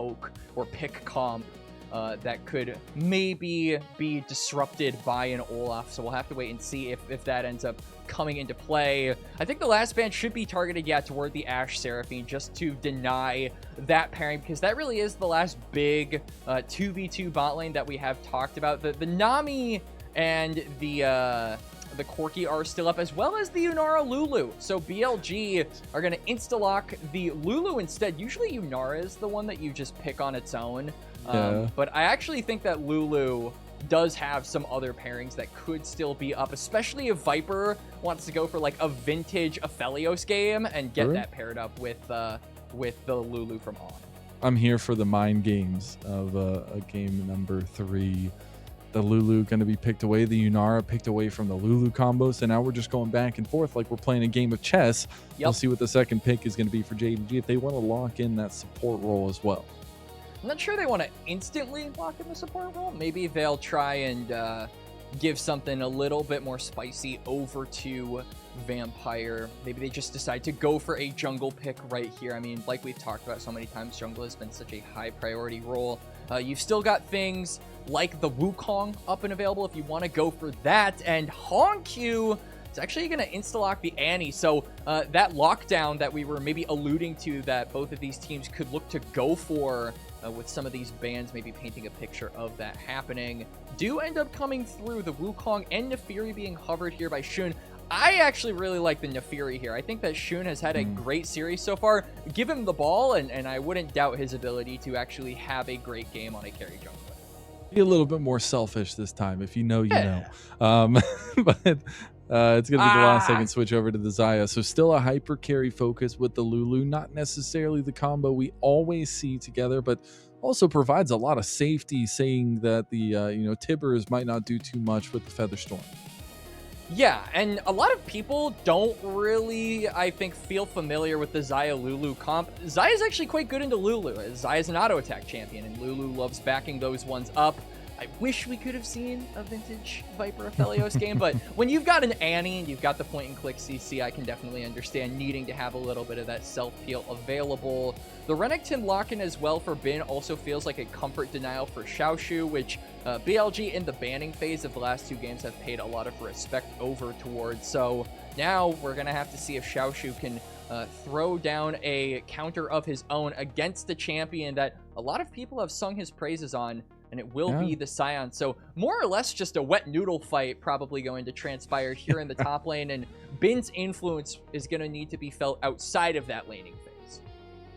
poke or pick comp that could maybe be disrupted by an Olaf. So we'll have to wait and see if that ends up coming into play. I think the last ban should be targeted, yeah, toward the Ashe Seraphine, just to deny that pairing, because that really is the last big 2v2 bot lane that we have talked about. The Nami and the Corki are still up, as well as the Yunara Lulu. So BLG are going to insta-lock the Lulu instead. Usually Yunara is the one that you just pick on its own. But I actually think that Lulu does have some other pairings that could still be up, especially if Viper wants to go for like a vintage Aphelios game and get that paired up with the Lulu from On. I'm here for the mind games of game number 3. The Lulu going to be picked away, the Yunara picked away from the Lulu combo. So now we're just going back and forth like we're playing a game of chess. We'll see what the second pick is going to be for JDG if they want to lock in that support role as well. I'm not sure they want to instantly lock in the support role. Maybe they'll try and give something a little bit more spicy over to Vampire. Maybe they just decide to go for a jungle pick right here. I mean, like we've talked about so many times, jungle has been such a high priority role. You've still got things like the Wukong up and available if you want to go for that. And HongQ is actually going to insta-lock the Annie. So that lockdown that we were maybe alluding to that both of these teams could look to go for with some of these bans maybe painting a picture of that happening, do end up coming through. The Wukong and Nefiri being hovered here by Xun. I actually really like the Nefiri here. I think that Xun has had a great series so far. Give him the ball, and I wouldn't doubt his ability to actually have a great game on a carry jungler. Be a little bit more selfish this time. If you know, you know. But it's going to be the last second switch over to the Xayah. So still a hyper carry focus with the Lulu. Not necessarily the combo we always see together, but also provides a lot of safety, saying that the Tibbers might not do too much with the Featherstorm. Yeah, and a lot of people don't really, I think, feel familiar with the Xayah Lulu comp. Xayah is actually quite good into Lulu. Xayah is an auto attack champion, and Lulu loves backing those ones up. I wish we could have seen a vintage Viper Aphelios game, but when you've got an Annie and you've got the point-and-click CC, I can definitely understand needing to have a little bit of that self-peel available. The Renekton lock-in as well for Bin also feels like a comfort denial for Xiaoxu, which BLG in the banning phase of the last 2 games have paid a lot of respect over towards. So now we're going to have to see if Xiaoxu can throw down a counter of his own against the champion that a lot of people have sung his praises on, and it will be the Scion. So more or less just a wet noodle fight probably going to transpire here in the top lane, and Bin's influence is going to need to be felt outside of that laning phase.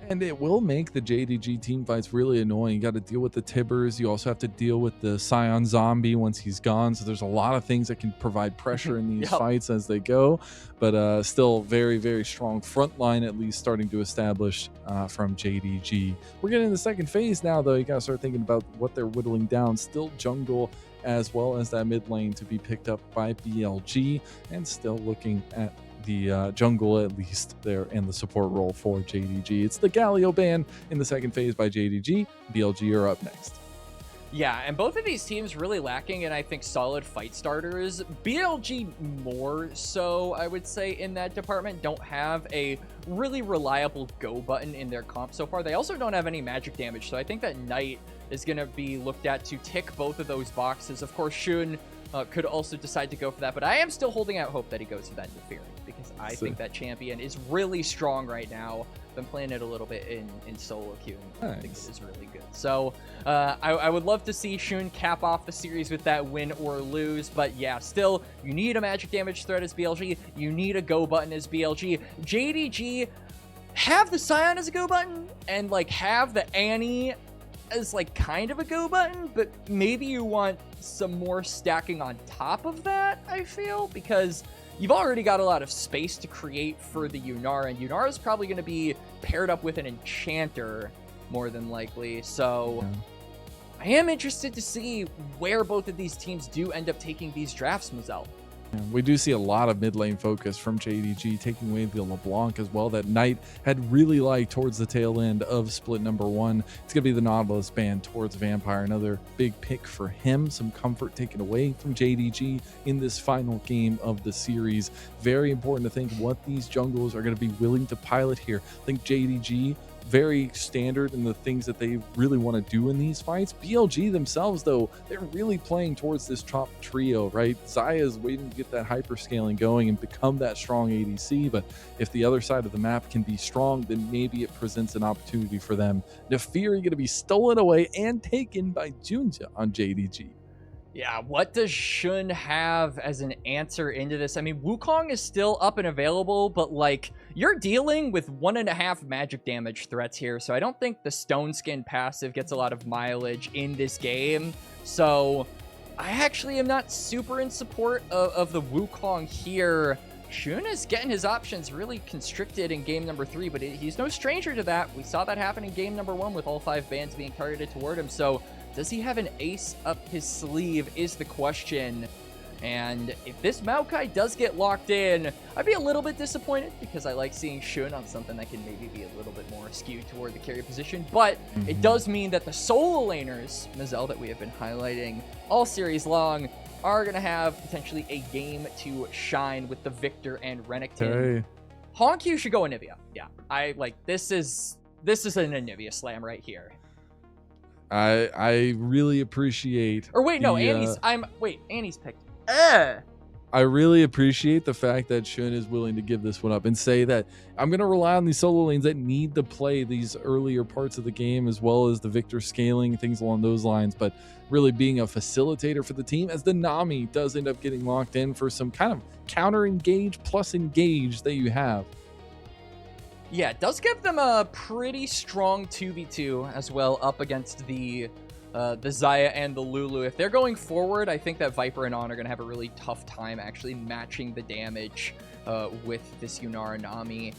And it will make the JDG team fights really annoying. You got to deal with the Tibbers. You also have to deal with the Scion zombie once he's gone. So there's a lot of things that can provide pressure in these fights as they go. But still very, very strong front line, at least starting to establish from JDG. We're getting in the second phase now, though. You got to start thinking about what they're whittling down. Still jungle as well as that mid lane to be picked up by BLG. And still looking at the jungle, at least there in the support role for JDG. It's the Galio ban in the second phase by JDG. BLG are up next. Yeah, and both of these teams really lacking in, I think, solid fight starters. BLG more so, I would say, in that department. Don't have a really reliable go button in their comp so far. They also don't have any magic damage, so I think that Knight is going to be looked at to tick both of those boxes. Of course, Xun could also decide to go for that, but I am still holding out hope that he goes for that Nefiri, because I think that champion is really strong right now. Been playing it a little bit in solo queue, and I think it is really good. So I would love to see Xun cap off the series with that win or lose, but yeah, still, you need a magic damage threat as BLG, you need a go button as BLG. JDG have the Scion as a go button, and like have the Annie as like kind of a go button, but maybe you want some more stacking on top of that, I feel, because you've already got a lot of space to create for the Yunara, and Yunara is probably going to be paired up with an Enchanter more than likely. So I am interested to see where both of these teams do end up taking these drafts, Mazel. We do see a lot of mid lane focus from JDG, taking away the LeBlanc as well that Knight had really liked towards the tail end of split number 1. It's going to be the Nautilus ban towards Vampire, another big pick for him. Some comfort taken away from JDG in this final game of the series. Very important to think what these jungles are going to be willing to pilot here. I think JDG very standard in the things that they really want to do in these fights. BLG themselves, though, they're really playing towards this top trio, right? Xayah is waiting to get that hyperscaling going and become that strong ADC, but if the other side of the map can be strong, then maybe it presents an opportunity for them. Naafiri going to be stolen away and taken by JunJia on JDG. Yeah, what does Xun have as an answer into this? I mean, Wukong is still up and available, but like, you're dealing with 1.5 magic damage threats here, so I don't think the Stone Skin passive gets a lot of mileage in this game. So I actually am not super in support of the Wukong here. Xun is getting his options really constricted in game number 3, but he's no stranger to that. We saw that happen in game number 1 with all 5 bans being targeted toward him, so does he have an ace up his sleeve is the question. And if this Maokai does get locked in, I'd be a little bit disappointed because I like seeing Xun on something that can maybe be a little bit more skewed toward the carry position. But it does mean that the solo laners, Mazel, that we have been highlighting all series long, are going to have potentially a game to shine with the Victor and Renekton. HongQ should go Anivia. Yeah, I like this is an Anivia slam right here. I really appreciate. Or wait, no, Annie's. Annie's picked. I really appreciate the fact that Xun is willing to give this one up and say that I'm going to rely on these solo lanes that need to play these earlier parts of the game, as well as the Victor scaling, things along those lines, but really being a facilitator for the team, as the Nami does end up getting locked in for some kind of counter engage plus engage that you have. Yeah, it does give them a pretty strong 2v2 as well up against the Xayah and the Lulu. If they're going forward, I think that Viper and On are going to have a really tough time actually matching the damage with this Yunara Nami.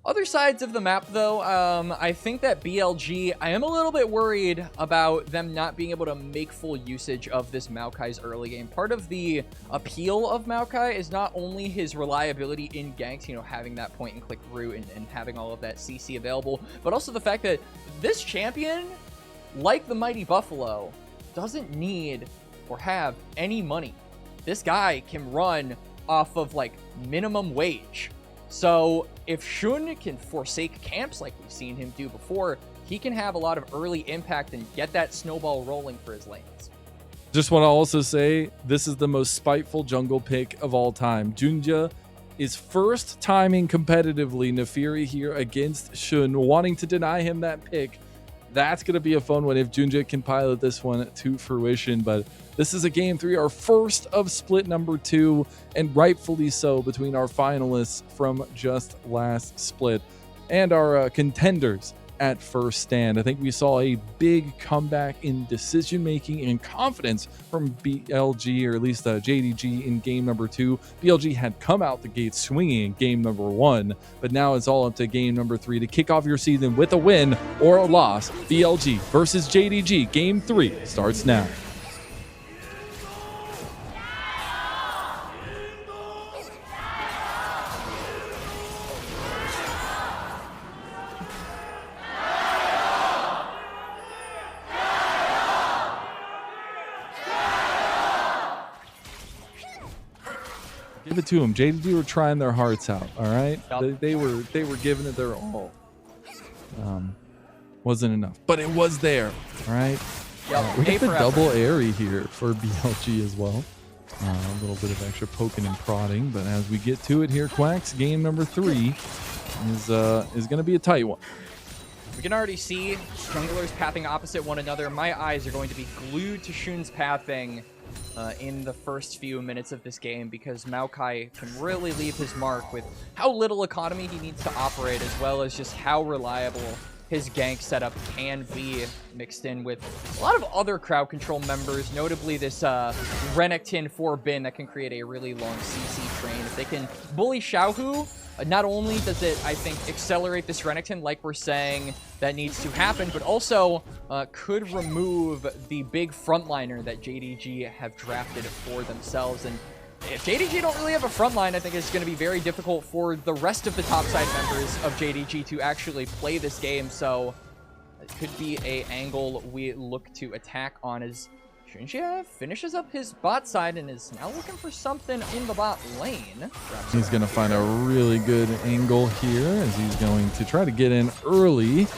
Other sides of the map, though, I think that BLG, I am a little bit worried about them not being able to make full usage of this Maokai's early game. Part of the appeal of Maokai is not only his reliability in ganks, you know, having that point-and-click route and having all of that CC available, but also the fact that this champion, like the Mighty Buffalo, doesn't need or have any money. This guy can run off of, like, minimum wage. So if Xun can forsake camps like we've seen him do before, he can have a lot of early impact and get that snowball rolling for his lanes. Just want to also say, this is the most spiteful jungle pick of all time. JunJia is first timing competitively Naafiri here against Xun, wanting to deny him that pick. That's going to be a fun one if JunJia can pilot this one to fruition. But this is a game 3, our first of split number 2, and rightfully so between our finalists from just last split and our contenders at first stand. I think we saw a big comeback in decision making and confidence from BLG, or at least JDG in game number 2. BLG had come out the gate swinging in game number 1, but now it's all up to game number 3 to kick off your season with a win or a loss. BLG versus JDG, game 3 starts now. Give it to them. JDG were trying their hearts out. All right, yep. They were giving it their all. Wasn't enough, but it was there. All right. Yep. We get the double airy here for BLG as well. A little bit of extra poking and prodding, but as we get to it here, Quax, game number 3 is going to be a tight one. We can already see junglers pathing opposite one another. My eyes are going to be glued to Xun's pathing in the first few minutes of this game, because Maokai can really leave his mark with how little economy he needs to operate, as well as just how reliable his gank setup can be, mixed in with a lot of other crowd control members, notably this Renekton 4-bin that can create a really long CC train. If they can bully Xiaoxu, not only does it, I think, accelerate this Renekton, like we're saying, that needs to happen, but also could remove the big frontliner that JDG have drafted for themselves. And if JDG don't really have a frontline, I think it's going to be very difficult for the rest of the topside members of JDG to actually play this game. So it could be an angle we look to attack on, as JunJia finishes up his bot side and is now looking for something in the bot lane. He's going to find a really good angle here as he's going to try to get in early. He's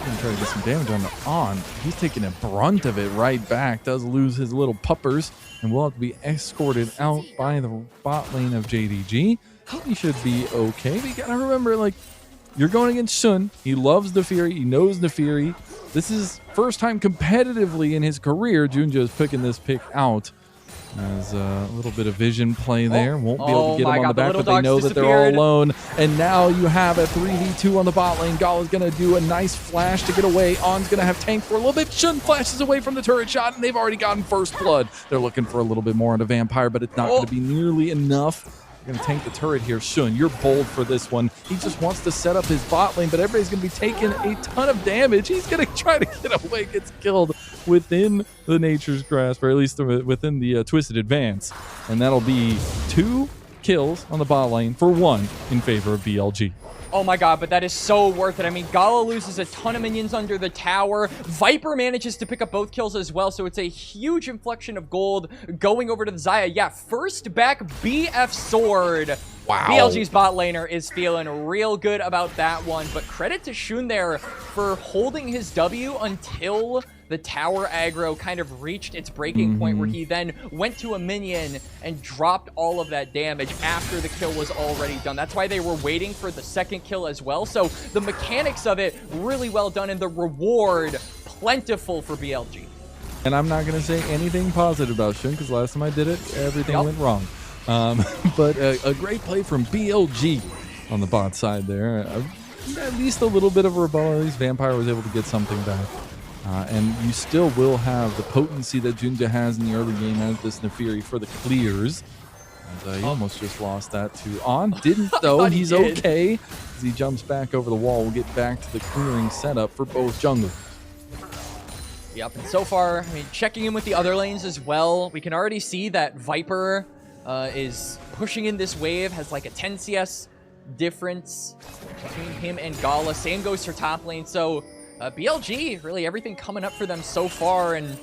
going to try to get some damage on the on. He's taking a brunt of it right back. Does lose his little puppers and will have to be escorted out by the bot lane of JDG. He should be okay, but you got to remember, like, you're going against Sun. He loves the Fury. He knows the Fury. This is first time competitively in his career. JunJia is picking this pick out. There's a little bit of vision play there. Won't be able to get him on the back, but they know that they're all alone. And now you have a 3v2 on the bot lane. Gala's going to do a nice flash to get away. On's going to have tank for a little bit. Shun flashes away from the turret shot, and they've already gotten first blood. They're looking for a little bit more on a vampire, but it's not going to be nearly enough. Going to tank the turret here. Shun, you're bold for this one. He just wants to set up his bot lane, but everybody's going to be taking a ton of damage. He's going to try to get away, gets killed within the nature's grasp, or at least within the twisted advance. And that'll be 2 kills on the bot lane for 1 in favor of BLG. Oh my god, but that is so worth it. I mean, Gala loses a ton of minions under the tower. Viper manages to pick up both kills as well, so it's a huge inflection of gold going over to the Xayah. Yeah, first back BF sword. Wow. BLG's bot laner is feeling real good about that one, but credit to Shun there for holding his W until the tower aggro kind of reached its breaking point, where he then went to a minion and dropped all of that damage after the kill was already done. That's why they were waiting for the second kill as well. So the mechanics of it really well done, and the reward plentiful for BLG. And I'm not going to say anything positive about Shun, because last time I did it, everything went wrong. But a great play from BLG on the bot side there. At least a little bit of a rebuttal. At least Vampire was able to get something back. And you still will have the potency that JunJia has in the early game as this Nefiri for the clears. And he almost just lost that to On. Didn't, though. He's okay as he jumps back over the wall. We'll get back to the clearing setup for both junglers. Yep, and so far, I mean, checking in with the other lanes as well, we can already see that Viper is pushing in this wave, has like a 10 CS difference between him and Gala. Same goes for top lane. So BLG, really everything coming up for them so far, and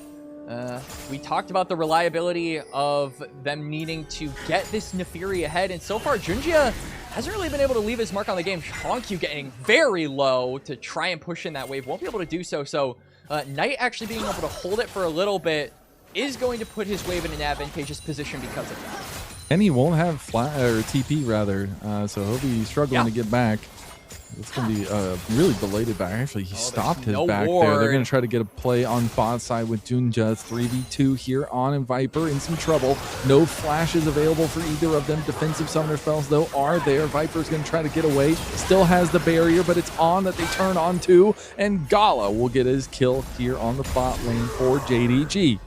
we talked about the reliability of them needing to get this Nefiri ahead, and so far JunJia hasn't really been able to leave his mark on the game. HongQ getting very low to try and push in that wave, won't be able to do so. So Knight actually being able to hold it for a little bit is going to put his wave in an advantageous position because of that. And he won't have flat or TP rather, so he'll be struggling to get back. It's going to be really belated back. Actually, he stopped his back there. They're going to try to get a play on bot side with JunJia. 3v2 here. On and Viper in some trouble. No flashes available for either of them. Defensive summoner spells, though, are there. Viper's going to try to get away. Still has the barrier, but it's On that they turn on to. And Gala will get his kill here on the bot lane for JDG.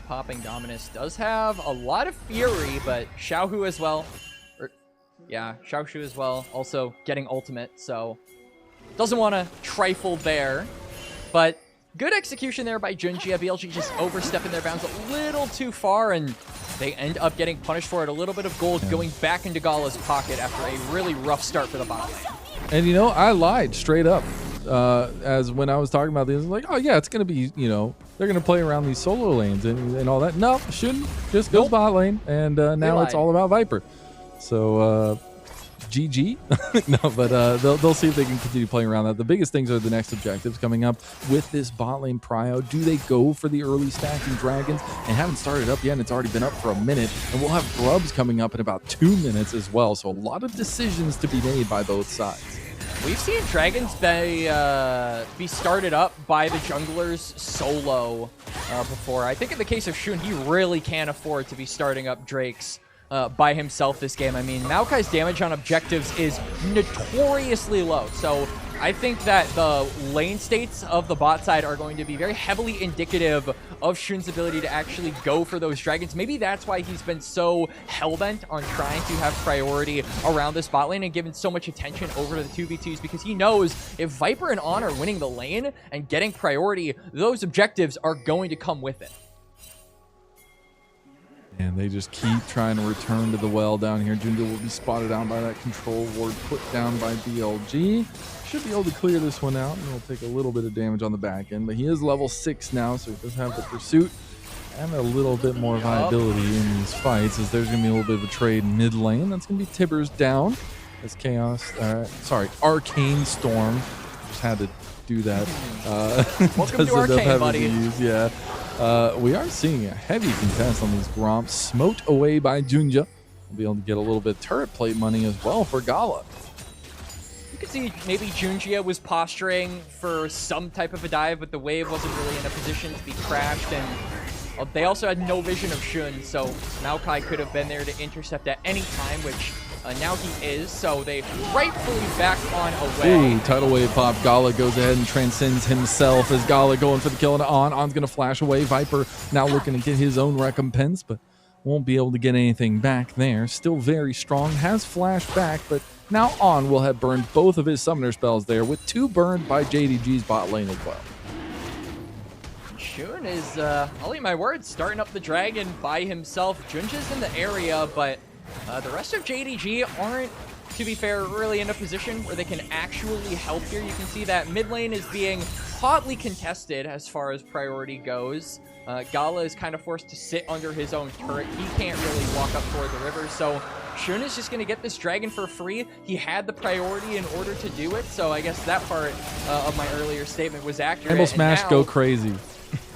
Popping Dominus does have a lot of fury, but Xiaoxu as well. Yeah, Xiaoxu as well. Also getting ultimate, so doesn't want to trifle there. But good execution there by JunJia. BLG just overstepping their bounds a little too far, and they end up getting punished for it. A little bit of gold going back into Gala's pocket after a really rough start for the bot lane. And you know, I lied straight up. As when I was talking about this, like, oh yeah, it's gonna be, you know, they're gonna play around these solo lanes and all that. No, shouldn't. Just goes bot lane, and now it's all about Viper. So GG. No, but they'll see if they can continue playing around that. The biggest things are the next objectives coming up with this bot lane prio. Do they go for the early stacking dragons? And haven't started up yet, and it's already been up for a minute. And we'll have grubs coming up in about 2 minutes as well. So a lot of decisions to be made by both sides. We've seen dragons be started up by the junglers solo before. I think in the case of Shun, he really can't afford to be starting up drakes by himself this game. I mean, Maokai's damage on objectives is notoriously low, so I think that the lane states of the bot side are going to be very heavily indicative of Shun's ability to actually go for those dragons. Maybe that's why he's been so hellbent on trying to have priority around this bot lane and given so much attention over to the 2v2s, because he knows if Viper and On are winning the lane and getting priority, those objectives are going to come with it. And they just keep trying to return to the well down here. JunJia will be spotted out by that control ward put down by BLG. Should be able to clear this one out, and he'll take a little bit of damage on the back end. But he is level 6 now, so he does have the pursuit and a little bit more viability in these fights, as there's going to be a little bit of a trade mid lane. That's going to be Tibbers down as Arcane Storm. Just had to do that. Welcome to Arcane, buddy. Yeah. We are seeing a heavy contest on these Gromps. Smote away by JunJia. We'll be able to get a little bit of turret plate money as well for Gala. You could see maybe JunJia was posturing for some type of a dive, but the wave wasn't really in a position to be crashed, and they also had no vision of Shun, so Maokai could have been there to intercept at any time, which now he is, so they rightfully back on away. Ooh, tidal wave pop. Gala goes ahead and transcends himself as Gala going for the kill on. On's going to flash away. Viper now looking to get his own recompense, but won't be able to get anything back there. Still very strong. Has flashed back, but now On will have burned both of his summoner spells there, with 2 burned by JDG's bot lane as well. Shun is, I'll eat my words, starting up the dragon by himself. JunJia's in the area, but the rest of JDG aren't, to be fair, really in a position where they can actually help here. You can see that mid lane is being hotly contested as far as priority goes. Gala is kind of forced to sit under his own turret. He can't really walk up toward the river, so Shun is just going to get this dragon for free. He had the priority in order to do it, so I guess that part of my earlier statement was accurate. Handle smash, go crazy.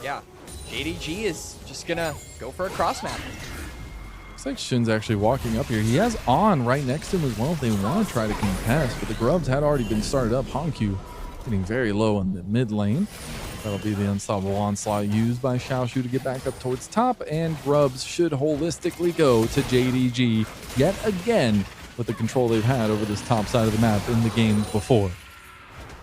Yeah, JDG is just going to go for a cross map. Looks like Shun's actually walking up here. He has On right next to him as well if they want to try to contest, but the grubs had already been started up. HongQ getting very low in the mid lane. That'll be the unstoppable onslaught used by Xiaoxu to get back up towards top, and grubs should holistically go to JDG yet again with the control they've had over this top side of the map in the games before.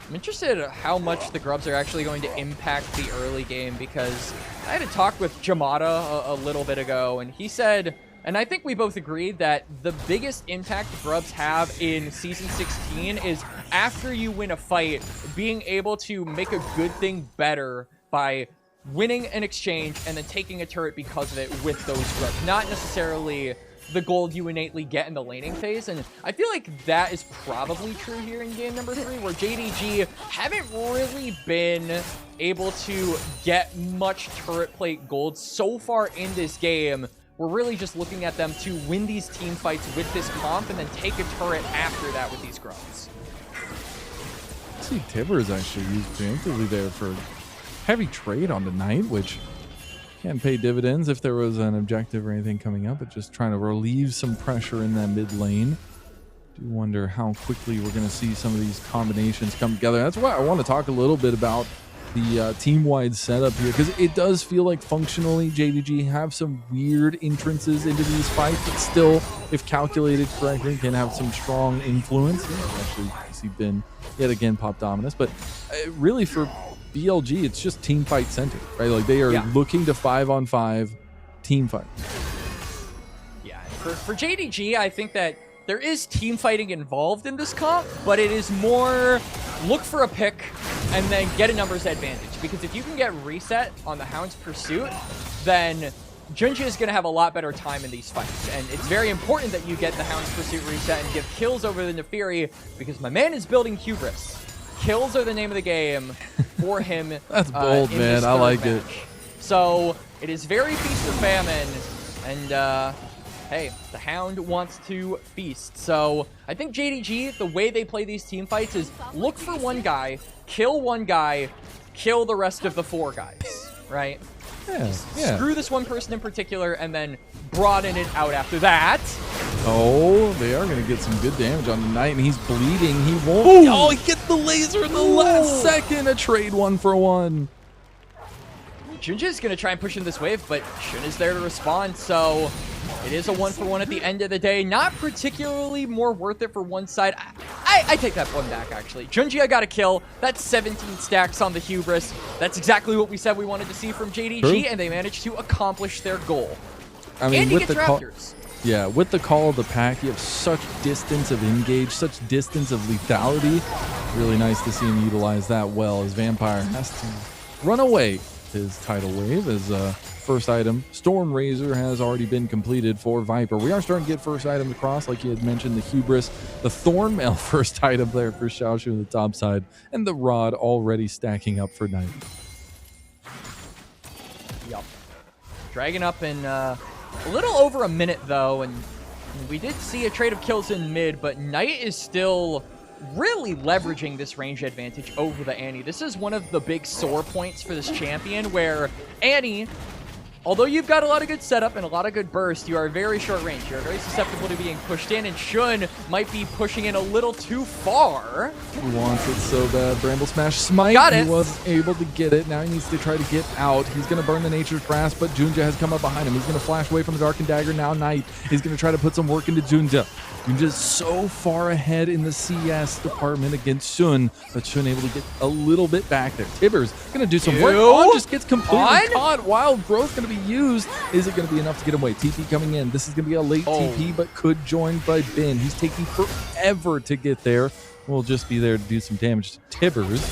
I'm interested in how much the grubs are actually going to impact the early game, because I had a talk with Jamada a little bit ago, and he said, and I think we both agreed, that the biggest impact the grubs have in Season 16 is after you win a fight, being able to make a good thing better by winning an exchange and then taking a turret because of it with those grubs. Not necessarily the gold you innately get in the laning phase, and I feel like that is probably true here in game number 3, where JDG haven't really been able to get much turret plate gold so far in this game. We're really just looking at them to win these team fights with this comp and then take a turret after that with these grubs. I see Tibbers actually used preemptively there for heavy trade on the Knight, which can pay dividends if there was an objective or anything coming up, but just trying to relieve some pressure in that mid lane. Do wonder how quickly we're going to see some of these combinations come together. That's why I want to talk a little bit about the team-wide setup here, because it does feel like functionally JDG have some weird entrances into these fights, but still, if calculated correctly, can have some strong influence. Actually, see Ben yet again pop Dominus, but really for BLG, it's just team fight centered, right? Like they are looking to 5-on-5 team fight. Yeah, for JDG, I think that there is team fighting involved in this comp, but it is more look for a pick and then get a numbers advantage. Because if you can get reset on the Hound's Pursuit, then JunJia is going to have a lot better time in these fights. And it's very important that you get the Hound's Pursuit reset and give kills over the Neferi, because my man is building hubris. Kills are the name of the game for him. That's bold, man. I like it. So it is very feast or famine, and hey, the Hound wants to feast. So I think JDG, the way they play these team fights is look for one guy, kill the rest of the 4 guys, right? Yeah. Screw this one person in particular, and then broaden it out after that. Oh, they are going to get some good damage on the Knight, and he's bleeding. He won't. Ooh. Oh, he gets the laser in the last second. A trade 1-for-1. JunJia is going to try and push in this wave, but Shun is there to respond, so it is a 1-for-1 at the end of the day. Not particularly more worth it for one side. I take that one back, actually. JunJia got a kill. That's 17 stacks on the hubris. That's exactly what we said we wanted to see from JDG, True. And they managed to accomplish their goal. I mean, and with the Raptors. Yeah, with the call of the pack, you have such distance of engage, such distance of lethality. Really nice to see him utilize that well, as Vampire has to run away his tidal wave as first item, Storm Razor, has already been completed for Viper. We are starting to get first items across, like you had mentioned, the Hubris, the Thornmail first item there for Xiaoxu on the top side, and the Rod already stacking up for Knight. Yup. Dragging up in a little over a minute, though, and we did see a trade of kills in mid, but Knight is still really leveraging this range advantage over the Annie. This is one of the big sore points for this champion, where Annie, although you've got a lot of good setup and a lot of good burst, you are very short range. You're very susceptible to being pushed in, and Shun might be pushing in a little too far. He wants it so bad. Bramble Smash Smite. Got it. He was able to get it. Now he needs to try to get out. He's going to burn the Nature's Grasp, but JunJia has come up behind him. He's going to flash away from the Darkened Dagger. Now Knight. He's going to try to put some work into JunJia. JunJia's so far ahead in the CS department against Shun, but Shun able to get a little bit back there. Tibbers going to do some work. On just gets completely caught. Wild Growth going to be used. Is it going to be enough to get away? TP coming in. This is going to be a late TP, but could join by Ben. He's taking forever to get there. We'll just be there to do some damage to Tibbers.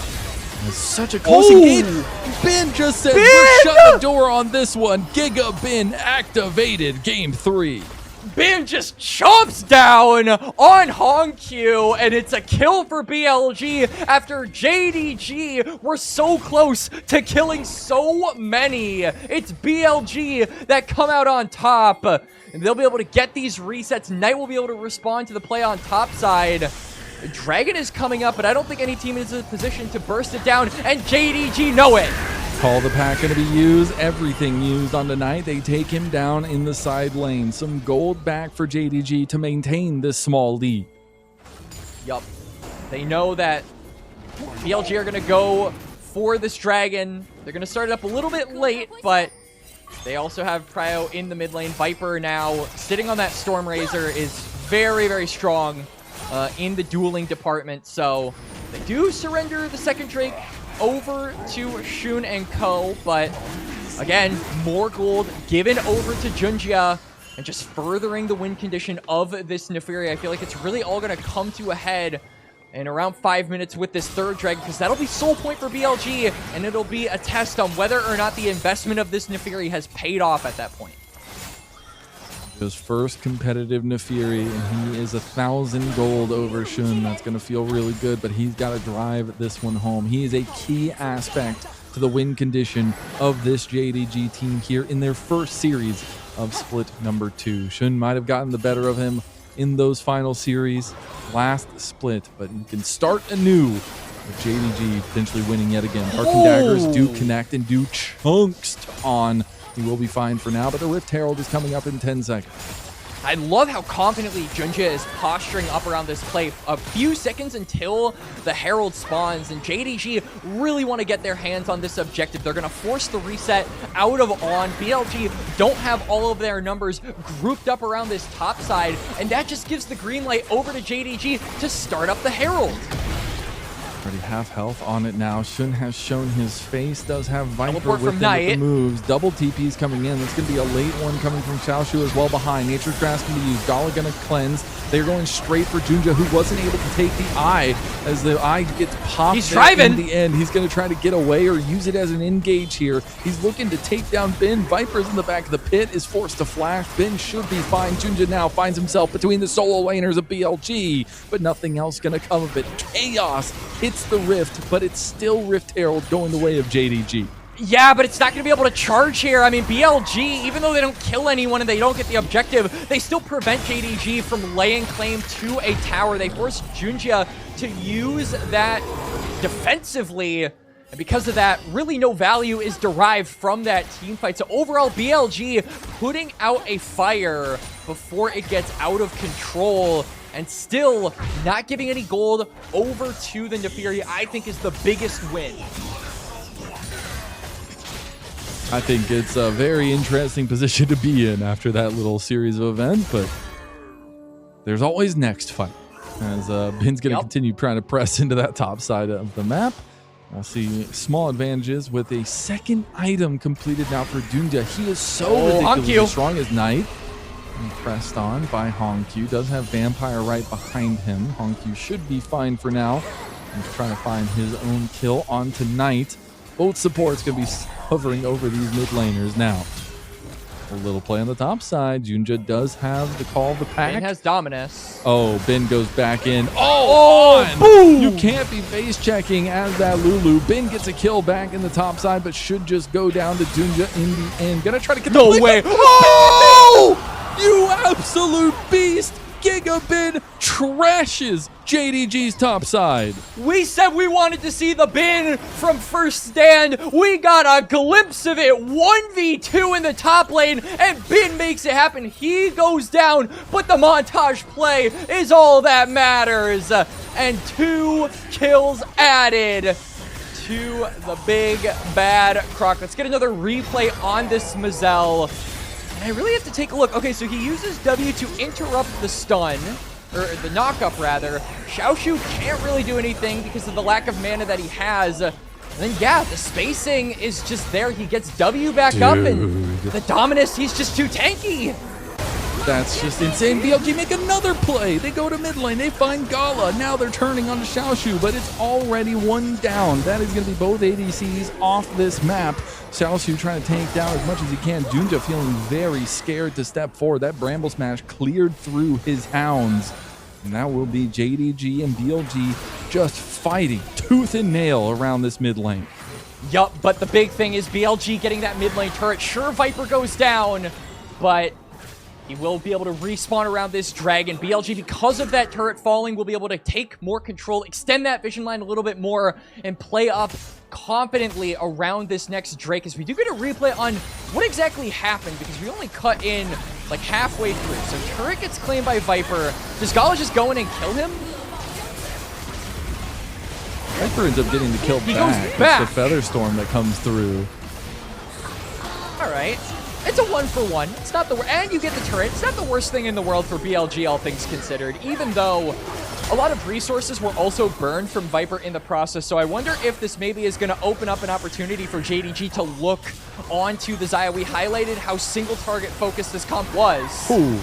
It's such a close engage. Ben just said, we're shutting the door on this one. Giga Ben activated game 3. Ben just chomps down on HongQ, and it's a kill for BLG after JDG were so close to killing so many. It's BLG that come out on top, and they'll be able to get these resets. Knight will be able to respond to the play on top side. Dragon is coming up, but I don't think any team is in a position to burst it down, and JDG know it. Call the pack going to be used. Everything used on the Knight. They take him down in the side lane. Some gold back for JDG to maintain this small lead. Yup. They know that BLG are going to go for this Dragon. They're going to start it up a little bit late, but they also have Prio in the mid lane. Viper now sitting on that Storm Razor is very, very strong in the dueling department. So they do surrender the second Drake over to Shun and Co, but again, more gold given over to JunJia and just furthering the win condition of this Naafiri. I feel like it's really all going to come to a head in around 5 minutes with this third Dragon, because that'll be soul point for BLG, and it'll be a test on whether or not the investment of this Naafiri has paid off at that point. His first competitive Naafiri, and he is 1,000 gold over Shun. That's going to feel really good, but he's got to drive this one home. He is a key aspect to the win condition of this JDG team here in their first series of split number 2. Shun might have gotten the better of him in those final series last split, but you can start anew with JDG potentially winning yet again. Darkened Daggers do connect and do chunks on. He will be fine for now, but the Rift Herald is coming up in 10 seconds. I love how confidently JunJia is posturing up around this play. A few seconds until the Herald spawns, and JDG really want to get their hands on this objective. They're going to force the reset out of on. BLG don't have all of their numbers grouped up around this top side, and that just gives the green light over to JDG to start up the Herald. Already half health on it now. Shun has shown his face. Does have Viper with him Knight. with the moves. Double TPs coming in. That's going to be a late one coming from Xiaoxu as well behind. Nature's Grasp going to be used. Gala going to cleanse. They're going straight for JunJia, who wasn't able to take the eye as the eye gets popped. He's driving. In the end. He's going to try to get away or use it as an engage here. He's looking to take down Ben. Viper's in the back of the pit, is forced to flash. Ben should be fine. JunJia now finds himself between the solo laners of BLG, but nothing else going to come of it. Chaos hits the Rift, but it's still Rift Herald going the way of JDG. Yeah, but it's not going to be able to charge here. I mean, BLG, even though they don't kill anyone and they don't get the objective, they still prevent JDG from laying claim to a tower. They force JunJia to use that defensively, and because of that, really no value is derived from that team fight. So overall, BLG putting out a fire before it gets out of control, and still not giving any gold over to the Naafiri, I think is the biggest win. I think it's a very interesting position to be in after that little series of events, but there's always next fight. As Ben's going to continue trying to press into that top side of the map. I'll see small advantages with a second item completed now for JunJia. He is so ridiculously strong as Knight. And pressed on by HongQ. Does have Vampire right behind him. HongQ should be fine for now. He's trying to find his own kill onto Knight. Both supports going to be hovering over these mid laners. Now, a little play on the top side. JunJia does have the call of the pack. Ben has Dominus. Oh, Ben goes back in. Oh, boom! You can't be face checking as that Lulu. Ben gets a kill back in the top side, but should just go down to JunJia in the end. Gonna try to get the No way. Oh! You absolute beast! Gigabin trashes JDG's top side. We said we wanted to see the bin from first stand. We got a glimpse of it. 1v2 in the top lane, and Bin makes it happen. He goes down, but the montage play is all that matters. And 2 kills added to the big bad Croc. Let's get another replay on this Mazel. And I really have to take a look. Okay, so he uses W to interrupt the stun, or the knockup rather. Xiaoxu can't really do anything because of the lack of mana that he has. And then yeah, the spacing is just there. He gets W back up, and the Dominus, he's just too tanky. That's just insane. BLG make another play. They go to mid lane. They find Gala. Now they're turning on to Xiaoxu, but it's already 1 down. That is going to be both ADCs off this map. Xiaoxu trying to tank down as much as he can. JunJia feeling very scared to step forward. That Bramble Smash cleared through his hounds. And that will be JDG and BLG just fighting tooth and nail around this mid lane. Yup, but the big thing is BLG getting that mid lane turret. Sure, Viper goes down, but he will be able to respawn around this dragon. BLG, because of that turret falling, will be able to take more control, extend that vision line a little bit more, and play up confidently around this next Drake. As we do get a replay on what exactly happened, because we only cut in like halfway through. So turret gets claimed by Viper. Does Gala just go in and kill him? Viper ends up getting the kill He back. goes back. It's the Feather Storm that comes through. All right. It's a 1-for-1. It's not the and you get the turret. It's not the worst thing in the world for BLG, all things considered, even though a lot of resources were also burned from Viper in the process. So I wonder if this maybe is going to open up an opportunity for JDG to look onto the Xayah. We highlighted how single target focused this comp was. Ooh.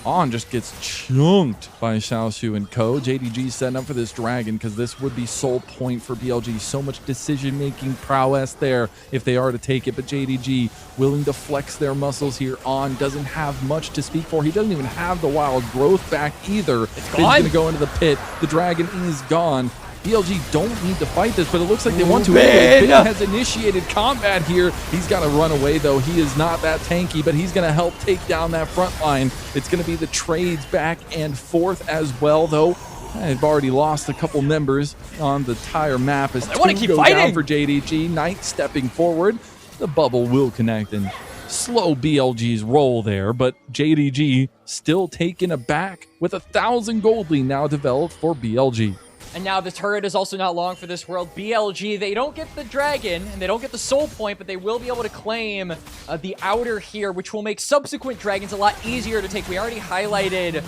On just gets chunked by Xiaoxu and co. JDG setting up for this dragon because this would be sole point for BLG. So much decision-making prowess there if they are to take it. But JDG willing to flex their muscles here. On doesn't have much to speak for. He doesn't even have the wild growth back either. It's He's gone. going to go into the pit. The dragon is gone. BLG don't need to fight this, but it looks like they want to. Ben! Ben has initiated combat here. He's got to run away, though. He is not that tanky, but he's going to help take down that front line. It's going to be the trades back and forth as well, though. I've already lost a couple members on the entire map as they want to two keep go fighting. down for JDG. Knight stepping forward. The bubble will connect and slow BLG's roll there, but JDG still taken aback with 1,000 gold lead now developed for BLG. And now the turret is also not long for this world. BLG, they don't get the dragon, and they don't get the soul point, but they will be able to claim the outer here, which will make subsequent dragons a lot easier to take. We already highlighted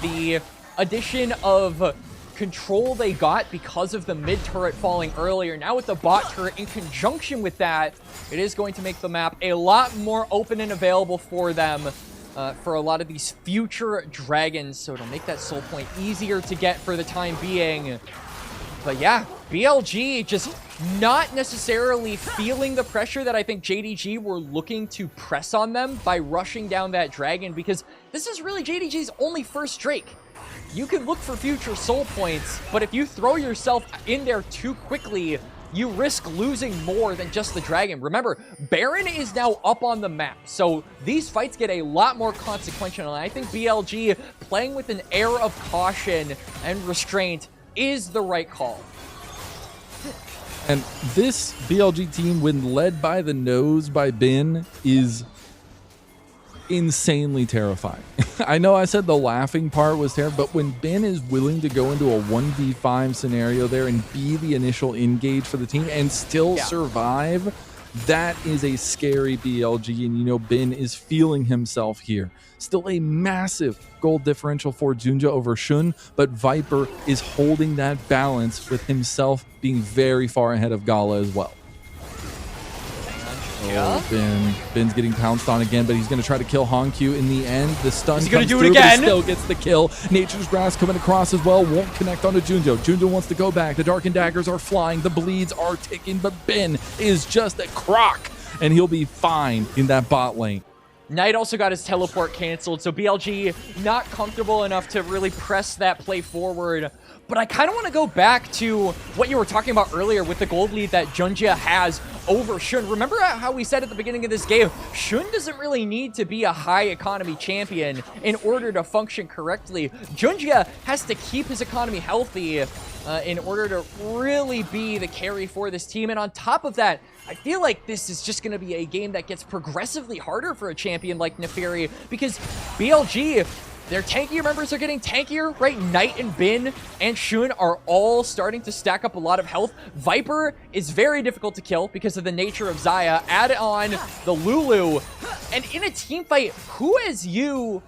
the addition of control they got because of the mid turret falling earlier. Now with the bot turret in conjunction with that, it is going to make the map a lot more open and available for them. For a lot of these future dragons, so it'll make that soul point easier to get for the time being. But yeah, BLG just not necessarily feeling the pressure that I think JDG were looking to press on them by rushing down that dragon, because this is really JDG's only first Drake. You can look for future soul points, but if you throw yourself in there too quickly, you risk losing more than just the dragon. Remember, Baron is now up on the map, so these fights get a lot more consequential, and I think BLG playing with an air of caution and restraint is the right call. And this BLG team, when led by the nose by Ben, is insanely terrifying. I know I said the laughing part was terrible, but when Ben is willing to go into a 1v5 scenario there and be the initial engage for the team and still survive, that is a scary BLG, and you know Ben is feeling himself here. Still a massive gold differential for JunJia over Shun, but Viper is holding that balance with himself being very far ahead of Gala as well. JunJia. Ben's getting pounced on again, but he's going to try to kill HongQ in the end. The stun He's going to comes do it through, but he again. still gets the kill. Nature's Grass coming across as well. Won't connect onto JunJia. JunJia wants to go back. The Dark and Daggers are flying. The bleeds are ticking, but Ben is just a croc, and he'll be fine in that bot lane. Knight also got his teleport canceled, so BLG not comfortable enough to really press that play forward. But I kind of want to go back to what you were talking about earlier with the gold lead that JunJia has over Shun. Remember how we said at the beginning of this game, Shun doesn't really need to be a high economy champion in order to function correctly. JunJia has to keep his economy healthy in order to really be the carry for this team. And on top of that, I feel like this is just going to be a game that gets progressively harder for a champion like Neferi, because BLG, their tankier members are getting tankier, right? Knight and Bin and Shun are all starting to stack up a lot of health. Viper is very difficult to kill because of the nature of Xayah. Add on the Lulu. And in a team fight, who as you,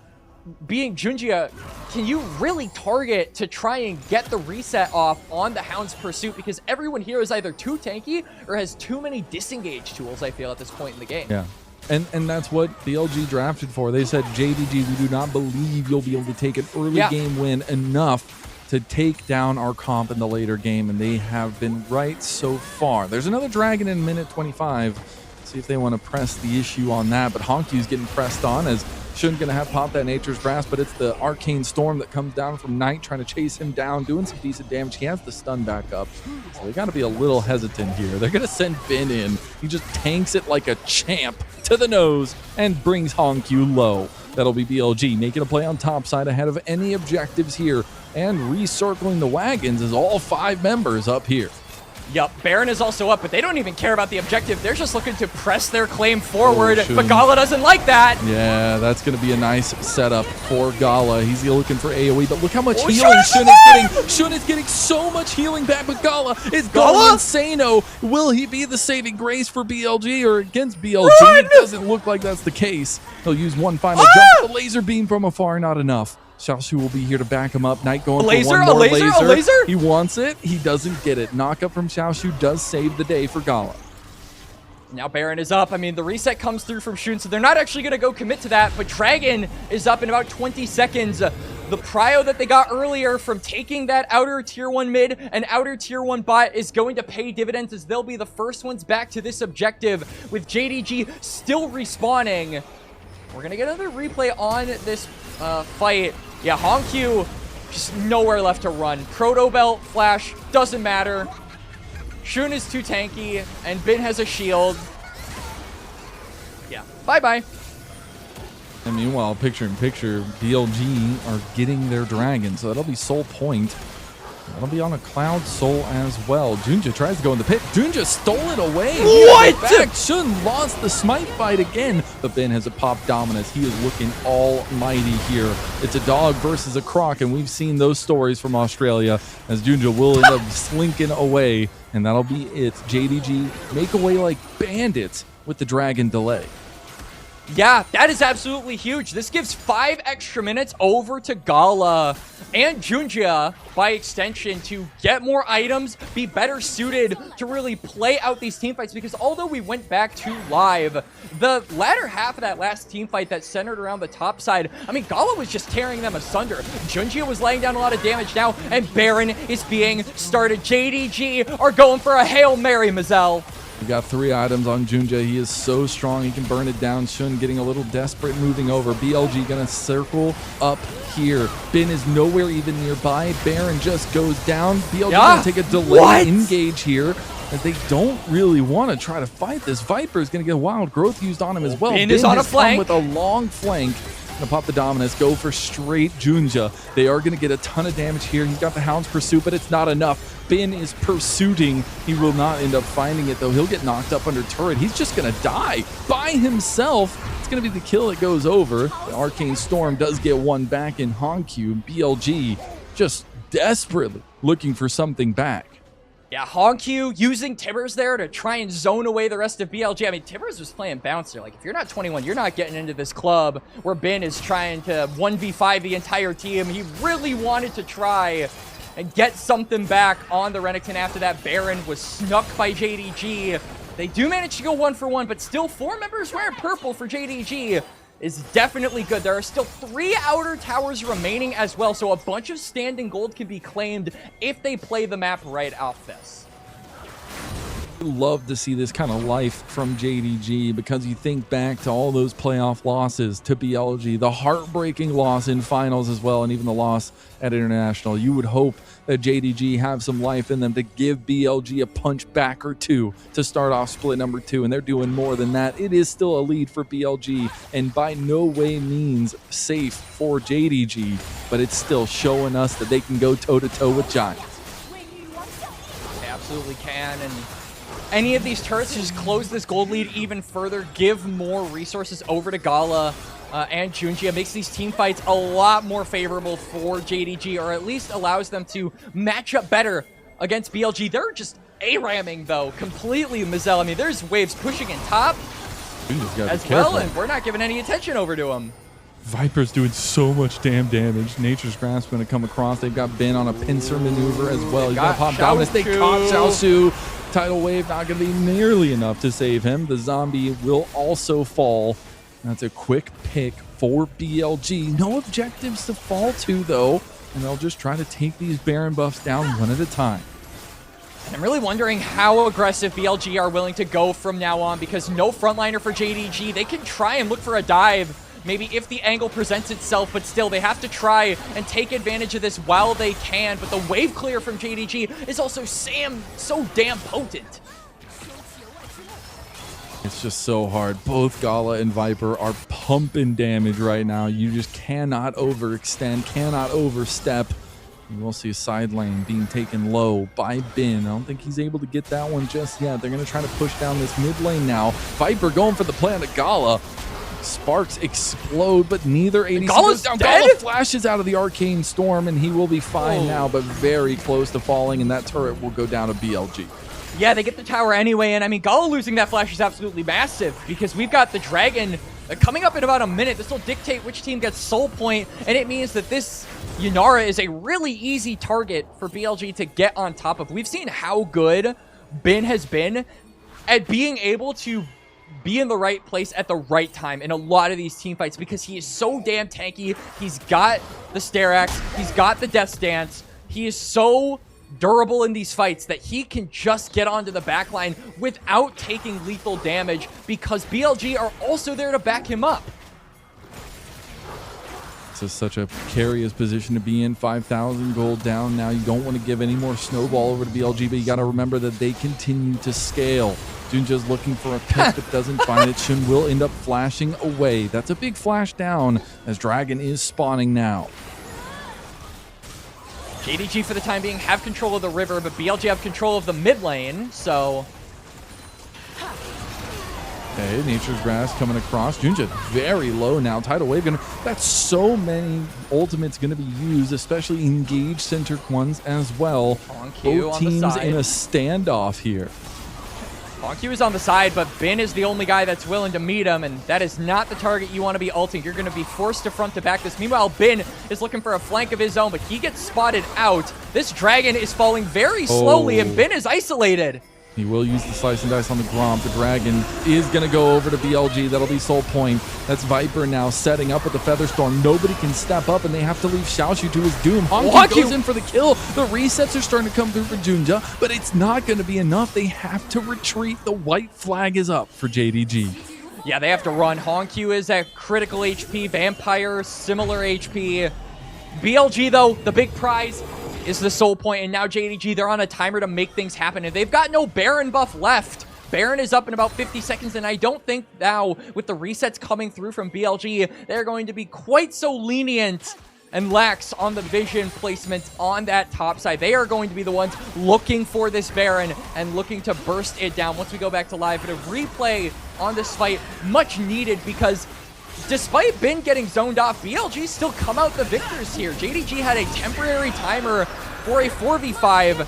being JunJia, can you really target to try and get the reset off on the Hound's pursuit? Because everyone here is either too tanky or has too many disengage tools, I feel, at this point in the game. Yeah. And that's what BLG drafted for. They said, JDG, we do not believe you'll be able to take an early game win enough to take down our comp in the later game, and they have been right so far. There's another dragon in minute 25. See if they want to press the issue on that, but HongQ's getting pressed on as Shun's going to have popped that Nature's Grasp, but it's the Arcane Storm that comes down from Knight trying to chase him down, doing some decent damage. He has the stun back up, so they got to be a little hesitant here. They're going to send Ben in. He just tanks it like a champ to the nose and brings HongQ low. That'll be BLG making a play on top side ahead of any objectives here, and recircling the wagons is all 5 members up here. Yup, Baron is also up, but they don't even care about the objective. They're just looking to press their claim forward, but Gala doesn't like that. Yeah, that's going to be a nice setup for Gala. He's looking for AoE, but look how much healing Shun is getting. Shun is getting so much healing back, but Gala is going insano. Will he be the saving grace for BLG or against BLG? Run! It doesn't look like that's the case. He'll use one final jump. The laser beam from afar, not enough. Xiaoxu will be here to back him up. Knight going for one more laser. He wants it. He doesn't get it. Knockup from Xiaoxu does save the day for Gala. Now Baron is up. I mean, the reset comes through from Shun, so they're not actually going to go commit to that, but Dragon is up in about 20 seconds. The prio that they got earlier from taking that outer tier 1 mid and outer tier 1 bot is going to pay dividends, as they'll be the first ones back to this objective, with JDG still respawning. We're going to get another replay on this fight. Yeah, HongQ, just nowhere left to run. Proto Belt, Flash, doesn't matter. Shun is too tanky, and Bin has a shield. Yeah, bye-bye. And meanwhile, picture in picture, BLG are getting their dragon, so that'll be Soul Point. That'll be on a Cloud Soul as well. JunJia tries to go in the pit. JunJia stole it away. What? Shun lost the smite fight again, but Ben has a pop dominance. He is looking almighty here. It's a dog versus a croc, and we've seen those stories from Australia, as JunJia will end up slinking away, and that'll be it. JDG make away like bandits with the dragon delay. Yeah, that is absolutely huge. This gives 5 extra minutes over to Gala and JunJia, by extension, to get more items, be better suited to really play out these team fights, because although we went back to live, the latter half of that last team fight that centered around the top side, I mean, Gala was just tearing them asunder. JunJia was laying down a lot of damage now, and Baron is being started. JDG are going for a Hail Mary, Mazel. We got 3 items on JunJia. He is so strong. He can burn it down. Shun getting a little desperate, moving over. BLG gonna circle up here. Bin is nowhere even nearby. Baron just goes down. BLG gonna take a delay engage here, as they don't really want to try to fight this. Viper is gonna get wild growth used on him as well. Bin is on a flank with a long flank. Gonna pop the dominance, go for straight JunJia. They are gonna get a ton of damage here. He's got the Hound's Pursuit, but it's not enough. Bin is pursuing. He will not end up finding it, though. He'll get knocked up under turret. He's just gonna die by himself. It's gonna be the kill that goes over. The Arcane Storm does get one back in HongQ. BLG just desperately looking for something back. Yeah, HongQ using Tibbers there to try and zone away the rest of BLG. I mean, Tibbers was playing bouncer. Like, if you're not 21, you're not getting into this club where Ben is trying to 1v5 the entire team. He really wanted to try and get something back on the Renekton after that. Baron was snuck by JDG. They do manage to go 1-for-1, but still 4 members wearing purple for JDG is definitely good. There are still 3 outer towers remaining as well, so a bunch of standing gold can be claimed if they play the map right off this. Love to see this kind of life from JDG, because you think back to all those playoff losses to BLG, the heartbreaking loss in finals as well, and even the loss at International. You would hope that JDG have some life in them to give BLG a punch back or two to start off split number 2, and they're doing more than that. It is still a lead for BLG, and by no way means safe for JDG, but it's still showing us that they can go toe-to-toe with Giants. They absolutely can, and any of these turrets just close this gold lead even further, give more resources over to Gala and JunJia, makes these team fights a lot more favorable for JDG, or at least allows them to match up better against BLG. They're just A-ramming, though, completely Mazel. I mean, there's waves pushing in top as well, and we're not giving any attention over to him. Viper's doing so much damn damage. Nature's Grasp going to come across. They've got Ben on a pincer maneuver as well. He's got to pop down as they caught Xiaoxu. Tidal Wave not going to be nearly enough to save him. The zombie will also fall. That's a quick pick for BLG. No objectives to fall to, though, and they'll just try to take these Baron buffs down one at a time. And I'm really wondering how aggressive BLG are willing to go from now on, because no frontliner for JDG. They can try and look for a dive, maybe if the angle presents itself, but still they have to try and take advantage of this while they can. But the wave clear from JDG is also so damn potent. It's just so hard. Both Gala and Viper are pumping damage right now. You just cannot overextend, cannot overstep. You will see a side lane being taken low by Ben. I don't think he's able to get that one just yet. They're going to try to push down this mid lane now. Viper going for the play on the Gala. Sparks explode, but neither ADC goes down. Dead? Gala flashes out of the Arcane Storm, and he will be fine now, but very close to falling, and that turret will go down to BLG. Yeah, they get the tower anyway, and I mean, Gala losing that flash is absolutely massive, because we've got the Dragon coming up in about a minute. This will dictate which team gets Soul Point, and it means that this Yunara is a really easy target for BLG to get on top of. We've seen how good Ben has been at being able to be in the right place at the right time in a lot of these team fights, because he is so damn tanky. He's got the Stair Axe, he's got the Death Stance, he is so durable in these fights that he can just get onto the backline without taking lethal damage, because BLG are also there to back him up. This is such a precarious position to be in. 5,000 gold down now. You don't want to give any more snowball over to BLG, but you got to remember that they continue to scale. JunJia's looking for a pick but doesn't find it. Shun will end up flashing away. That's a big flash down as Dragon is spawning now. JDG for the time being have control of the river, but BLG have control of the mid lane, so... Okay, Nature's Grass coming across. JunJia very low now. Tidal Wave gonna... That's so many ultimates gonna be used, especially engaged centric ones as well. HongQ both teams in a standoff here. HongQ is on the side, but Ben is the only guy that's willing to meet him, and that is not the target you want to be ulting. You're going to be forced to front to back this. Meanwhile, Ben is looking for a flank of his own, but he gets spotted out. This Dragon is falling very slowly, and Ben is isolated. He will use the slice and dice on the Gromp. The Dragon is going to go over to BLG. That'll be Soul Point. That's Viper now setting up with the Featherstorm. Nobody can step up, and they have to leave Xiaoxu to his doom. HongQ goes in for the kill. The resets are starting to come through for JunJia, but it's not going to be enough. They have to retreat. The white flag is up for JDG. Yeah, they have to run. HongQ is at critical HP. Vampire, similar HP. BLG, though, the big prize is the Soul Point, and now JDG, they're on a timer to make things happen, and they've got no Baron buff left. Baron is up in about 50 seconds, and I don't think now, with the resets coming through from BLG, they're going to be quite so lenient and lax on the vision placement on that top side. They are going to be the ones looking for this Baron and looking to burst it down. Once we go back to live, but a replay on this fight, much needed, because despite Ben getting zoned off, BLG still come out the victors here. JDG had a temporary timer for a 4v5.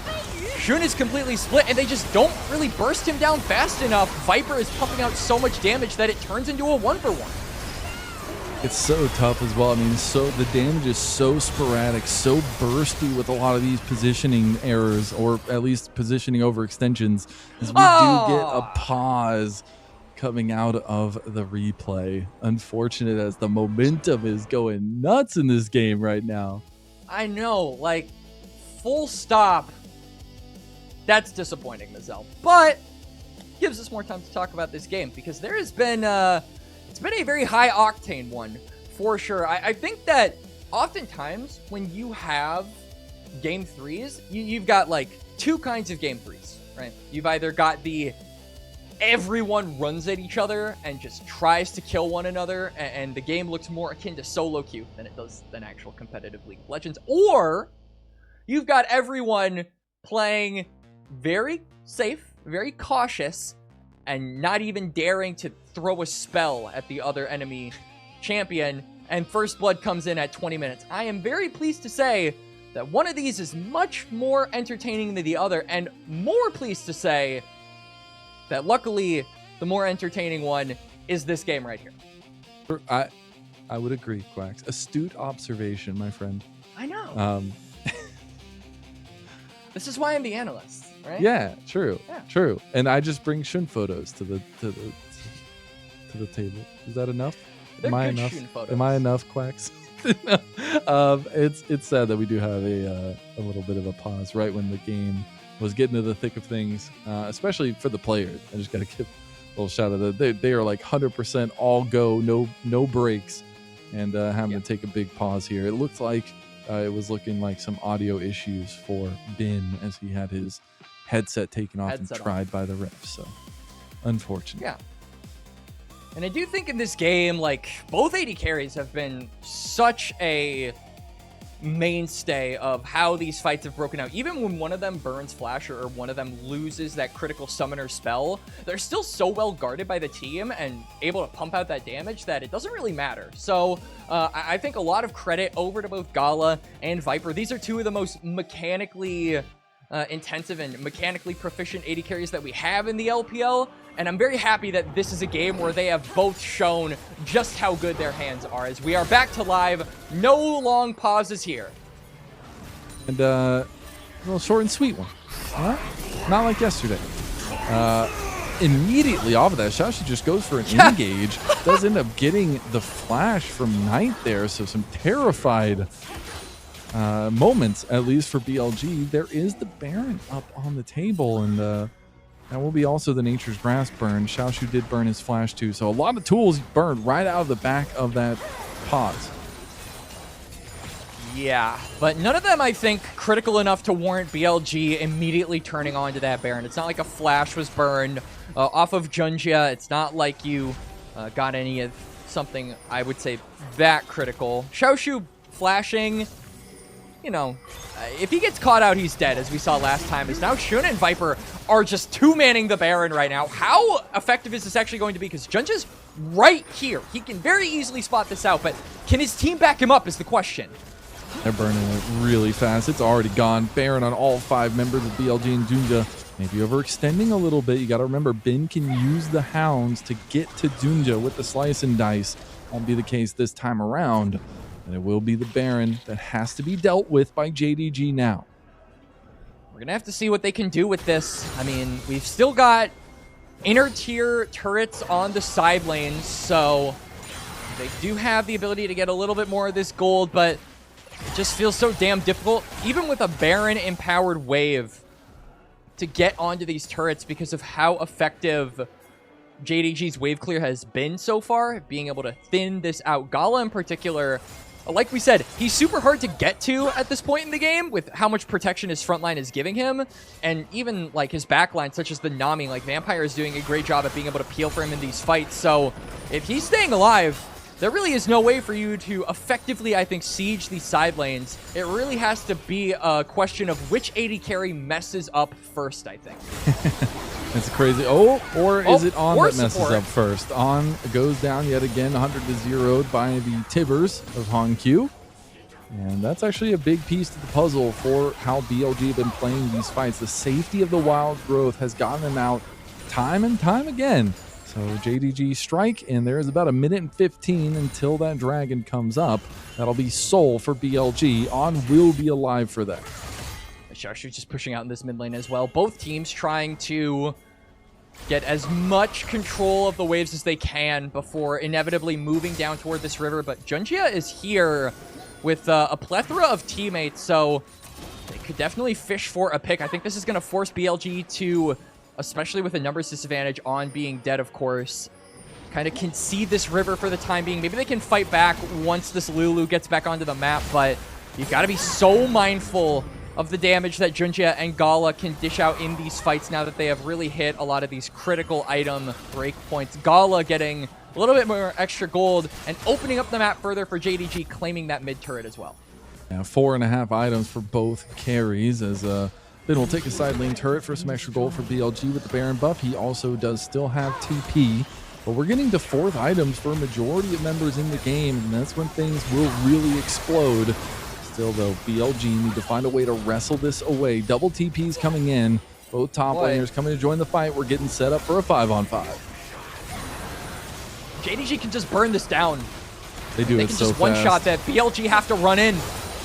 Shun is completely split, and they just don't really burst him down fast enough. Viper is pumping out so much damage that it turns into a 1-for-1. It's so tough as well. I mean, so the damage is so sporadic, so bursty with a lot of these positioning errors, or at least positioning overextensions, as we do get a pause coming out of the replay. Unfortunate, as the momentum is going nuts in this game right now. I know, like, full stop. That's disappointing, Mazel. But gives us more time to talk about this game, because there has been it's been a very high octane one for sure. I think that oftentimes when you have game threes, you've got like two kinds of game threes, right? You've either got the everyone runs at each other and just tries to kill one another, and the game looks more akin to solo queue than it does than actual competitive League of Legends, or you've got everyone playing very safe, very cautious, and not even daring to throw a spell at the other enemy champion, and first blood comes in at 20 minutes. I am very pleased to say that one of these is much more entertaining than the other, and more pleased to say that luckily the more entertaining one is this game right here. I would agree, Quax. Astute observation, my friend. I know. This is why I'm the analyst, right? Yeah, true. Yeah. True. And I just bring Shun photos to the table. Is that enough? Am I enough? Am I enough, Quax? It's sad that we do have a little bit of a pause right when the game was getting to the thick of things, especially for the players. I just got to give a little shout out. They are like 100% all go, no breaks, and having to take a big pause here. It looked like it was looking like some audio issues for Bin as he had his headset taken off and tried by the ref. So unfortunate. Yeah. And I do think in this game, like, both AD carries have been such a mainstay of how these fights have broken out. Even when one of them burns flash or one of them loses that critical summoner spell, they're still so well guarded by the team and able to pump out that damage that it doesn't really matter. So I think a lot of credit over to both Gala and Viper. These are two of the most mechanically intensive and mechanically proficient AD carries that we have in the LPL, and I'm very happy that this is a game where they have both shown just how good their hands are, as we are back to live. No long pauses here. And a little short and sweet one. Not like yesterday. Immediately off of that, Xiaoxu just goes for an engage. Does end up getting the flash from Knight there, so some terrified moments, at least for BLG. There is the Baron up on the table, and that will be also the Nature's Grasp burn. Xiaoxu did burn his flash too, so a lot of tools burned right out of the back of that pause. Yeah, but none of them, I think, critical enough to warrant BLG immediately turning on to that Baron. It's not like a flash was burned off of JunJia. It's not like you got any of something, I would say, that critical. Xiaoxu flashing, you know, if he gets caught out, he's dead, as we saw last time. As now Shun and Viper are just two-manning the Baron right now. How effective is this actually going to be? Because JunJia's right here. He can very easily spot this out, but can his team back him up is the question. They're burning it really fast. It's already gone. Baron on all 5 members of BLG and JunJia. Maybe overextending a little bit. You got to remember, Bin can use the hounds to get to JunJia with the slice and dice. Won't be the case this time around. And it will be the Baron that has to be dealt with by JDG now. We're going to have to see what they can do with this. I mean, we've still got inner tier turrets on the side lanes, so they do have the ability to get a little bit more of this gold, but it just feels so damn difficult, even with a Baron empowered wave, to get onto these turrets because of how effective JDG's wave clear has been so far, being able to thin this out. Gala in particular, like we said, he's super hard to get to at this point in the game with how much protection his front line is giving him, and even like his back line, such as the Nami. Like, Vampire is doing a great job at being able to peel for him in these fights. So if he's staying alive, there really is no way for you to effectively, I think, siege these side lanes. It really has to be a question of which AD carry messes up first, I think. It's crazy. Or is it On that messes up first? On goes down yet again, 100-0'd by the Tibbers of HongQ. And that's actually a big piece to the puzzle for how BLG have been playing these fights. The safety of the wild growth has gotten them out time and time again. So JDG strike, and there is about 1:15 until that dragon comes up. That'll be Soul for BLG. On will be alive for that. Xiaoxu just pushing out in this mid lane as well. Both teams trying to get as much control of the waves as they can before inevitably moving down toward this river. But JunJia is here with a plethora of teammates, so they could definitely fish for a pick. I think this is going to force BLG to, especially with a numbers disadvantage on being dead, of course, kind of concede this river for the time being. Maybe they can fight back once this Lulu gets back onto the map, but you've got to be so mindful of the damage that JunJia and Gala can dish out in these fights now that they have really hit a lot of these critical item break points. Gala getting a little bit more extra gold and opening up the map further for JDG, claiming that mid turret as well. Yeah, 4.5 items for both carries as Ben will take a side lane turret for some extra gold for BLG with the Baron buff. He also does still have TP, but we're getting to 4th items for a majority of members in the game, and that's when things will really explode. Still, though, BLG need to find a way to wrestle this away. Double TPs coming in. Both top laners coming to join the fight. We're getting set up for a 5-on-5. JDG can just burn this down. They do They it can so just fast. one-shot that. BLG have to run in.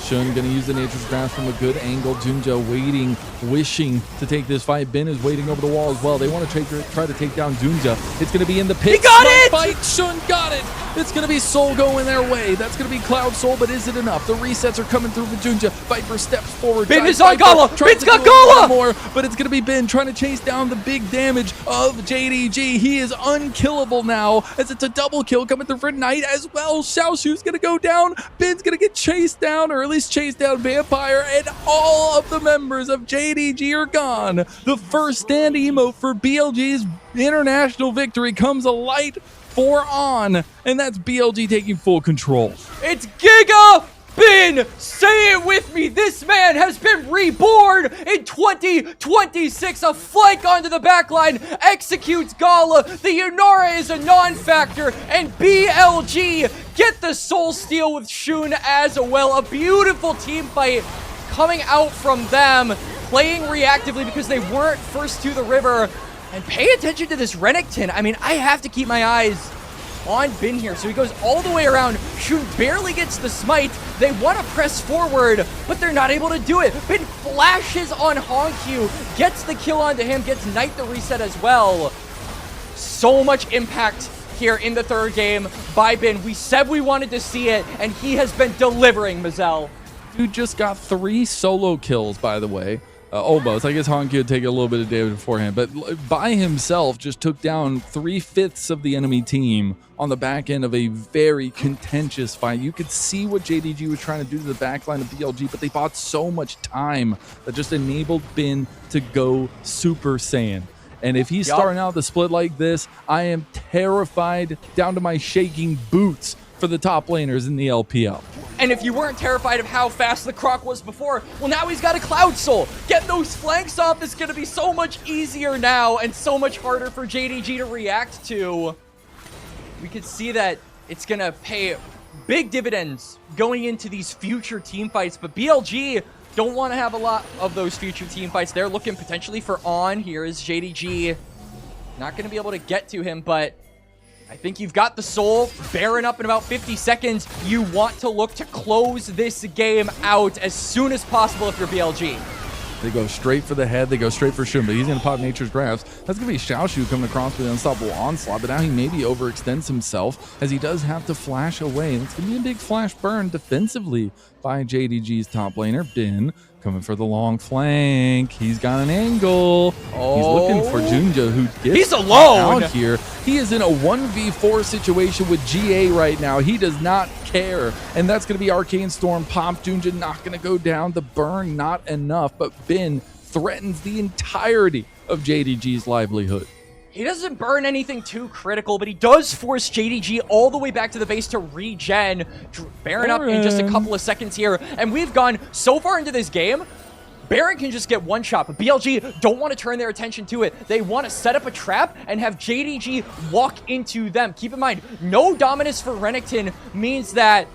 Shun gonna use the Nature's Grasp from a good angle. JunJia waiting, wishing to take this fight. Ben is waiting over the wall as well. They want to try to take down JunJia. It's gonna be in the pit. He got it! Fight. Shun got it. It's gonna be Soul going their way. That's gonna be Cloud Soul, but is it enough? The resets are coming through for JunJia. Viper steps forward. Ben is on Gala. Ben's got Gala. More, but it's gonna be Ben trying to chase down the big damage of JDG. He is unkillable now as it's a double kill coming through for Knight as well. Xiaoxu's gonna go down. Ben's gonna get chased down, or at least chased down Vampire, and all of the members of JDG are gone. The first stand emote for BLG's international victory comes a light 4 on, and that's BLG taking full control. It's Giga Ben! Say it with me! This man has been reborn in 2026! A flank onto the backline, executes Gala, the Yunara is a non-factor, and BLG get the soul steal with Shun as well. A beautiful team fight coming out from them, playing reactively because they weren't first to the river. And pay attention to this Renekton. I mean, I have to keep my eyes on Ben here. So he goes all the way around. Shun barely gets the smite. They want to press forward, but they're not able to do it. Ben flashes on HongQ, gets the kill onto him, gets Knight the reset as well. So much impact here in the 3rd game by Ben. We said we wanted to see it, and he has been delivering, Mazel. Dude just got 3 solo kills, by the way. Almost. I guess HongQ would take a little bit of damage beforehand, but by himself just took down 3/5 of the enemy team on the back end of a very contentious fight. You could see what JDG was trying to do to the backline of BLG, but they bought so much time that just enabled Ben to go Super Saiyan. And if he's starting out the split like this, I am terrified down to my shaking boots for the top laners in the LPL. And if you weren't terrified of how fast the Croc was before, well, now he's got a Cloud Soul. Get those flanks off is going to be so much easier now and so much harder for JDG to react to. We could see that it's going to pay big dividends going into these future team fights, but BLG don't want to have a lot of those future team fights. They're looking potentially for on. Here is JDG. Not going to be able to get to him, but I think you've got the soul. Baron up in about 50 seconds. You want to look to close this game out as soon as possible if you're BLG. They go straight for the head. They go straight for Shun, but he's going to pop Nature's Grasp. That's going to be Xiaoxu coming across with an unstoppable onslaught, but now he maybe overextends himself as he does have to flash away. And it's going to be a big flash burn defensively by JDG's top laner, Ben, coming for the long flank. He's got an angle. He's looking for JunJia, who gets he's alone out here. He is in a 1v4 situation with GA right now. He does not care. And that's going to be Arcane Storm pop. JunJia not going to go down. The burn not enough, but Ben threatens the entirety of JDG's livelihood. He doesn't burn anything too critical, but he does force JDG all the way back to the base to regen. Baron up in just a couple of seconds here, and we've gone so far into this game, Baron can just get one shot, but BLG don't want to turn their attention to it. They want to set up a trap and have JDG walk into them. Keep in mind, no dominance for Renekton means that,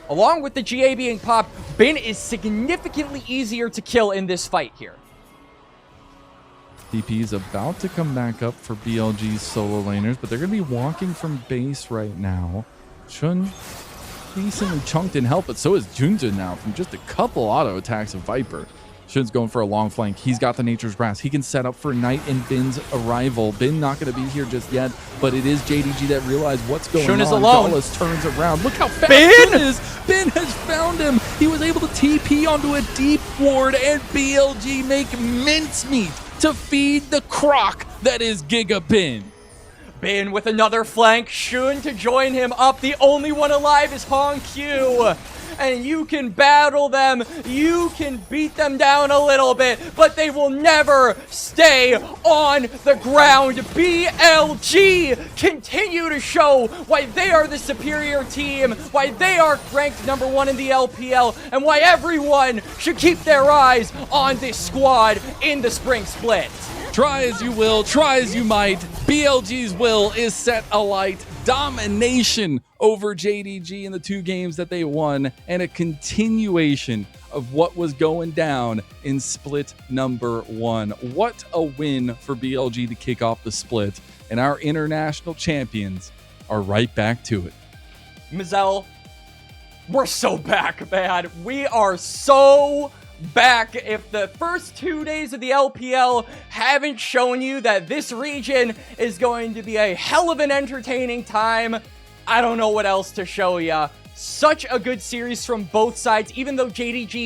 along with the GA being popped, Ben is significantly easier to kill in this fight here. TP is about to come back up for BLG's solo laners, but they're going to be walking from base right now. Shun decently chunked in health, but so is JunJia now from just a couple auto attacks of Viper. Shun's going for a long flank. He's got the Nature's Grasp. He can set up for Knight and Bin's arrival. Bin not going to be here just yet, but it is JDG that realized what's going on. Shun is alone. Gala turns around. Look how fast Bin! Shun is. Bin has found him. He was able to TP onto a deep ward, and BLG make mincemeat to feed the croc that is Giga Bin. Bin with another flank. Shun to join him up. The only one alive is HongQ. And you can battle them, you can beat them down a little bit, but they will never stay on the ground. BLG continue to show why they are the superior team, why they are ranked #1 in the LPL, and why everyone should keep their eyes on this squad in the spring split. Try as you will, try as you might, BLG's will is set alight. Domination over JDG in the 2 games that they won, and a continuation of what was going down in split #1. What a win for BLG to kick off the split, and our international champions are right back to it. Mazel, we're so back, man. We are so back. If the first 2 days of the LPL haven't shown you that this region is going to be a hell of an entertaining time, I don't know what else to show ya. Such a good series from both sides, even though JDG